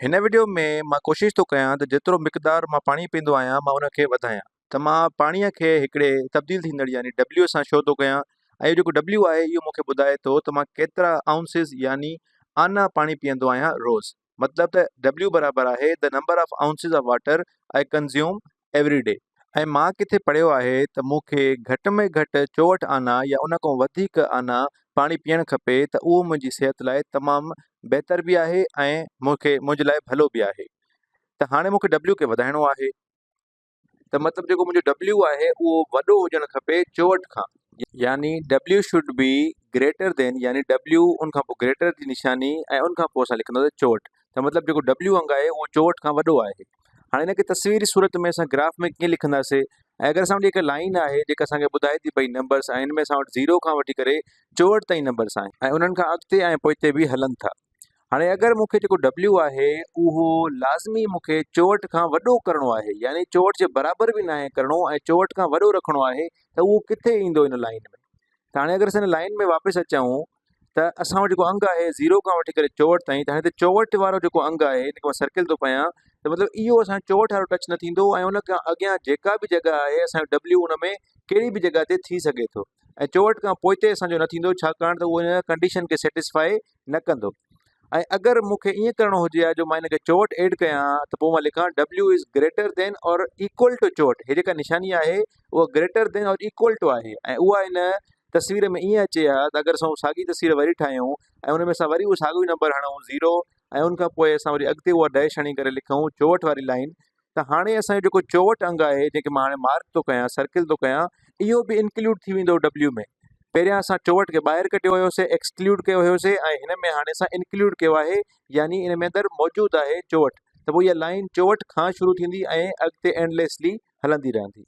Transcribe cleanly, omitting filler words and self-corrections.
हिन वीडियो में मां कोशिशि थो कयां त जेतिरो मिक़दार मां पाणी पीअंदो आहियां मां उनखे वधायां। त मां पाणीअ खे हिकिड़े तब्दील थींदड़ यानी W सां शो थो कयां ऐं जेको W आहे इहो मूंखे ॿुधाए थो त मां केतिरा आउंसिस यानी आना पाणी पीअंदो आहियां रोज़। मतिलबु त W बराबरि आहे the number of ounces of water I consume every day. ऐं मां किथे पढ़ियो आहे त मूंखे घटि में घटि 64 आना या उन खां वधीक आना पाणी पीअणु खपे, त उहो मुंहिंजी सिहत लाइ तमामु बहितर बि आहे ऐं मुंहिंजे लाइ भलो बि आहे। त हाणे मूंखे W खे वधाइणो आहे, त मतिलबु जेको मुंहिंजो W आहे उहो वॾो हुजणु खपे 64 खां, यानी W should be greater than, यानी W उन खां पोइ ग्रेटर जी निशानी ऐं उन खां पोइ असां लिखंदासीं 64। त मतिलबु जेको W अंग आहे उहो 64 खां वॾो आहे। हाणे हिनखे तस्वीरी सूरत में असां ग्राफ में कीअं लिखंदासीं, ऐं अगरि असां वटि हिकु लाइन आहे जेका असांखे ॿुधाए थी पई नंबर्स आहिनि, में असां वटि 0 खां वठी करे 64 ताईं नंबर्स आहिनि ऐं उन्हनि खां अॻिते ऐं पोइते बि हलनि था। हाणे अगरि मूंखे जेको W आहे उहो लाज़मी मूंखे 64 खां वॾो करिणो आहे, यानी 64 जे बराबरि बि न आहे करिणो ऐं 64 खां वॾो रखिणो आहे, त उहो किथे ईंदो इन लाइन में। त हाणे अगरि असां हिन लाइन में वापसि अचूं त असां वटि जेको अंग आहे 0 खां वठी करे 64 ताईं, त हाणे त 64 वारो जेको अंग आहे हिनखे मां सर्किल थो पयां, त मतिलबु इहो असां 64 वारो टच न थींदो ऐं उन खां अॻियां जेका बि जॻह आहे असांजो W उन में कहिड़ी बि जॻह ते थी सघे थो, ऐं 64 खां पोइते असांजो न थींदो, छाकाणि त उहो हिन कंडीशन खे सेटिस्फाई न कंदो। ऐं अगरि मूंखे ईअं करिणो हुजे हा जो मां हिनखे 64 एड कयां, त पोइ मां लिखां W इज़ ग्रेटर देन और इक्वल टू 64। हे जेका निशानी आहे उहा ग्रेटर देन और इक्वल टू आहे, ऐं उहा इन तस्वीर में ईअं अचे हा त अगरि असां साॻी तस्वीर वरी ठाहियूं ऐं उन में असां वरी उहो साॻियो ई नंबर हणूं 0, ऐं उन खां पोइ असां वरी अॻिते उहा डैश हणी करे लिखूं 64 वारी लाइन, त हाणे असांजो जेको 64 अंग आहे जेके मां हाणे मार्क थो कयां, सर्किल थो कयां, इहो बि इंक्लूड थी वेंदो W में। पहिरियां असां 64 खे ॿाहिरि कढियो हुयोसीं, एक्सक्लूड कयो हुयोसीं, ऐं हिन में हाणे असां इंक्लूड कयो आहे, यानी इन में अंदरि मौजूदु आहे 64। त पोइ इहा लाइन 64 खां शुरू थींदी ऐं अॻिते एंडलेसली हलंदी रहंदी।